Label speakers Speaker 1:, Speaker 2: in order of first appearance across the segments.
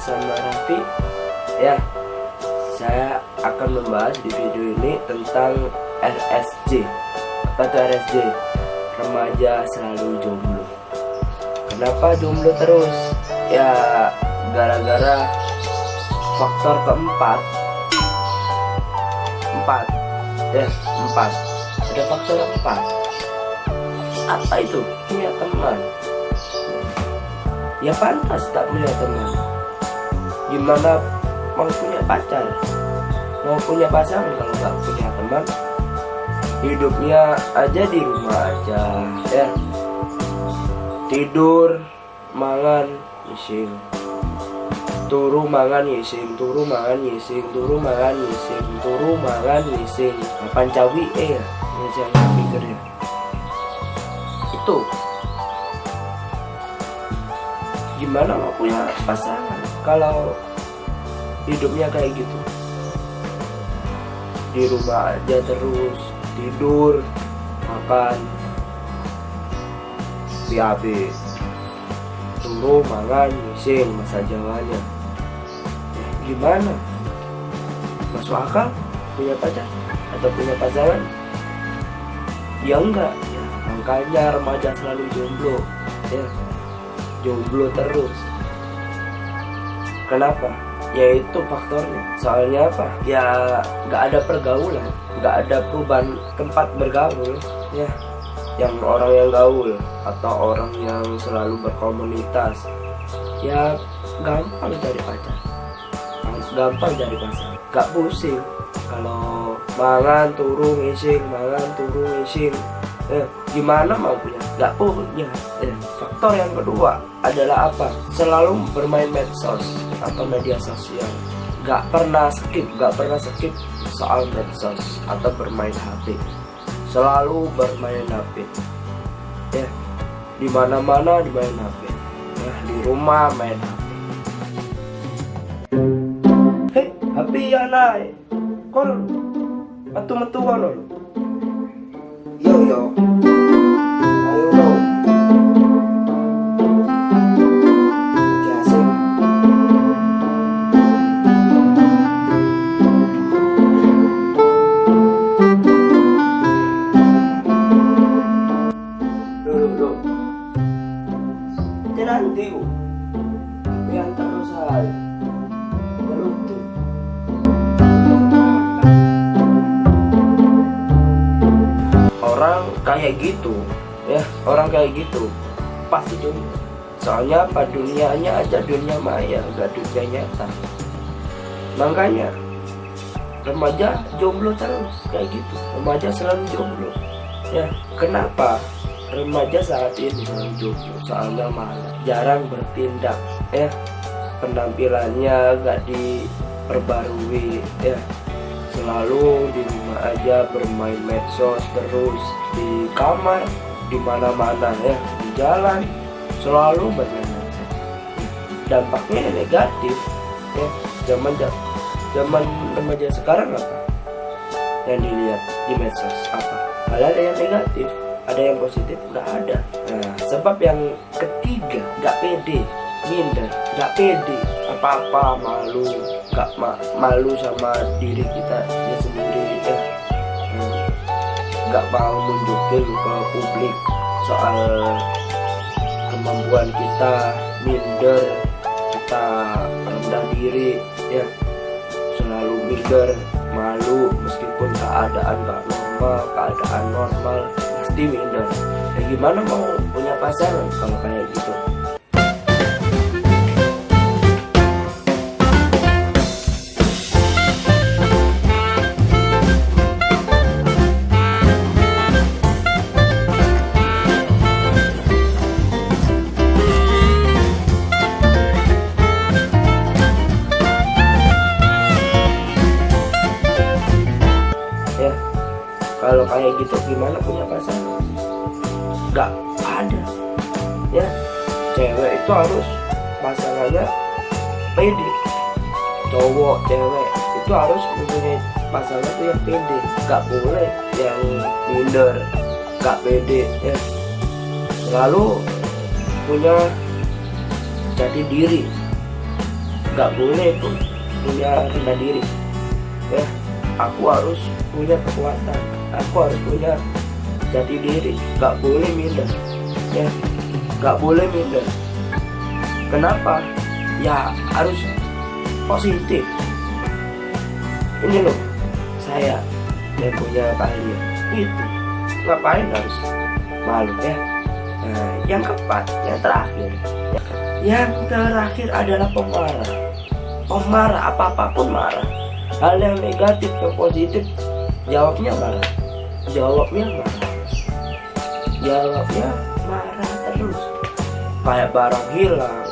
Speaker 1: bersama Raffi. Ya, saya akan membahas di video ini tentang RSJ. Apa itu RSJ? Remaja selalu jomblo. Kenapa jomblo terus? Ya, gara-gara faktor keempat. Empat. Ada faktor empat. Apa itu? Punya teman. Ya pantas tak punya teman. Gimana mau punya pacar, mau punya pasangan kalau nggak punya teman? Hidupnya aja di rumah aja, ya. Tidur, mangan, ngising. Turu mangan ngising, turu mangan ngising, turu mangan ngising, turu mangan ngising. Pancawi ya, jangan pikir ya. Itu gimana mau punya pasangan kalau hidupnya kayak gitu? Di rumah aja terus, tidur, makan, BAB, turu, mangan, ngising, masa Jawanya. Gimana? Masuk akal punya pacar atau punya pasangan? Ya enggak ya, makanya remaja selalu jomblo, ya. Jomblo terus. Kenapa? Yaitu faktornya. Soalnya apa? Ya nggak ada pergaulan, nggak ada perubahan tempat bergaul, ya. Yang orang yang gaul atau orang yang selalu berkomunitas, ya gampang cari pacar, gampang cari pasangan, nggak pusing. Kalau mangan turu ngising, mangan turu ngising, gimana mau punya? Nggak punya. Faktor yang kedua adalah apa? Selalu bermain medsos atau media sosial. Nggak pernah skip soal medsos atau bermain HP. Selalu bermain HP. Ya, di mana-mana dimain HP. Ya, di rumah main HP. Hei, HP ya naik. Kol, metu-metuan lo. Yo. Nanti yang terus aja beruntung. Orang kayak gitu, ya, orang kayak gitu pasti jomblo. Soalnya apa? Dunianya aja dunia maya, gak dunia nyata. Makanya remaja jomblo terus kayak gitu. Remaja selalu jomblo. Ya, kenapa? Remaja saat ini selalu jomblo, soalnya malah jarang bertindak, ya. Penampilannya gak diperbarui, ya. Selalu di rumah aja bermain medsos terus, di kamar, di mana-mana, ya, di jalan selalu bermain medsos. Dampaknya negatif, ya. Zaman remaja sekarang apa yang dilihat di medsos? Apa? Hal-hal yang negatif. Ada yang positif? Nggak ada. Nah, sebab yang ketiga, nggak pede, minder, nggak pede, apa-apa, malu, nggak malu sama diri kita sendiri, ya. Nggak mau nunjukin ke publik soal kemampuan kita, minder, kita rendah diri, ya. Selalu minder, malu, meskipun keadaan normal, pasti minder. Ya gimana mau punya pasangan kalau kayak gitu? Ya, kalau kayak gitu gimana punya pasangan? Gak ada, ya. Cewek itu harus pasangannya pede. Cowok, cewek itu harus mempunyai pasangan tuh yang pede. Gak boleh yang minder, gak pede, ya. Selalu punya jati diri, nggak boleh tuh punya rendah diri ya. Aku harus punya kekuatan, aku harus punya jati diri, nggak boleh minder ya, nggak boleh minder. Kenapa? Ya harus positif. Ini loh saya yang punya keahlian itu, ngapain harus malu ya. Nah, yang keempat, yang terakhir adalah pemarah. Pemarah, apa-apapun marah. Hal yang negatif, yang positif, jawabnya marah, jawabnya marah terus. Kayak barang hilang,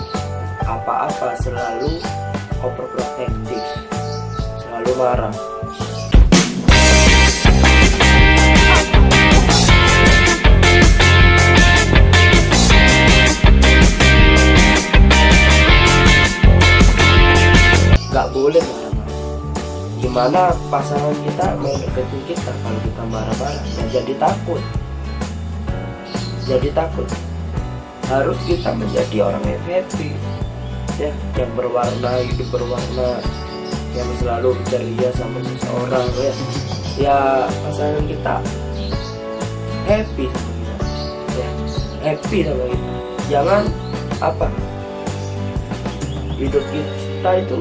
Speaker 1: apa-apa selalu overprotective, selalu marah. Gak boleh marah. Gimana pasangan kita mau deketin kita kalau kita marah-marah? Ya jadi takut. Harus kita menjadi orang yang happy ya, yang berwarna, hidup berwarna, yang selalu ceria sama seseorang ya. Ya pasangan kita happy sama kita ya, happy sama kita. Jangan hidup kita itu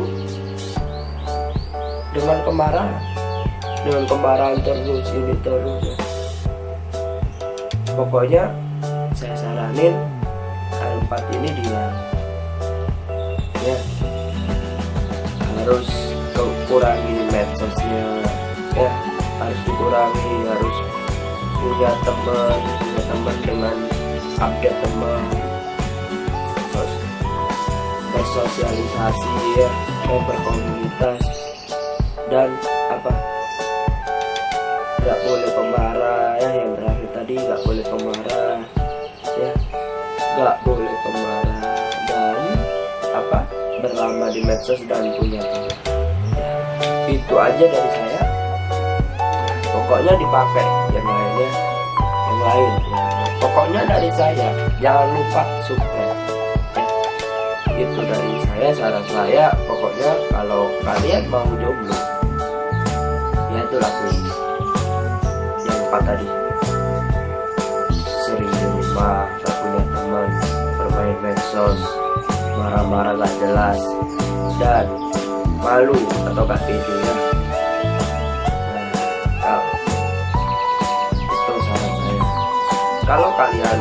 Speaker 1: dengan kemarahan terus ini terus ya. Pokoknya saya saranin hal 4 ini dia ya, harus kurangi medsosnya ya, harus dikurangi, harus punya teman dengan update teman, bersosialisasi ya, berkomunitas, dan nggak boleh pemarah ya. Yang terakhir tadi nggak boleh pemarah ya, nggak boleh pemarah, dan berlama di medsos dan punya teman ya. Itu aja dari saya. Pokoknya dipakai yang lainnya, yang lain ya. Pokoknya dari saya jangan lupa subscribe ya. Itu dari saya, saran saya. Pokoknya kalau kalian mau jomblo ya itu lakuin yang 4 tadi. Sering di rumah, gak punya teman, bermain medsos, marah-marah gak jelas, dan malu atau gak pede ya. Nah, itu saran saya. Kalau kalian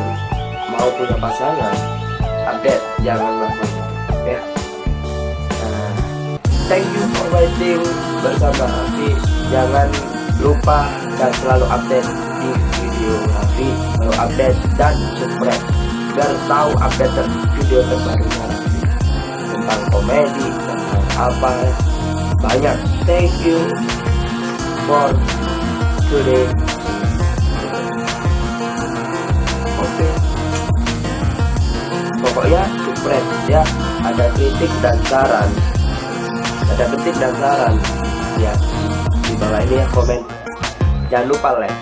Speaker 1: mau punya pasangan, update, jangan lakukan ya. Thank you for watching bersama Raffi. Jangan lupa dan selalu update di video Raffi, selalu update dan subscribe biar tahu update video terbarunya Raffi tentang komedi, tentang apa banyak. Thank you for today. Oke. Pokoknya subscribe ya. Ada kritik dan saran, ya di bawah ini ya, komen. Jangan lupa like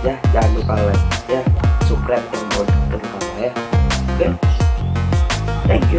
Speaker 1: ya, subscribe dan jangan lupa ya. Oke, thank you.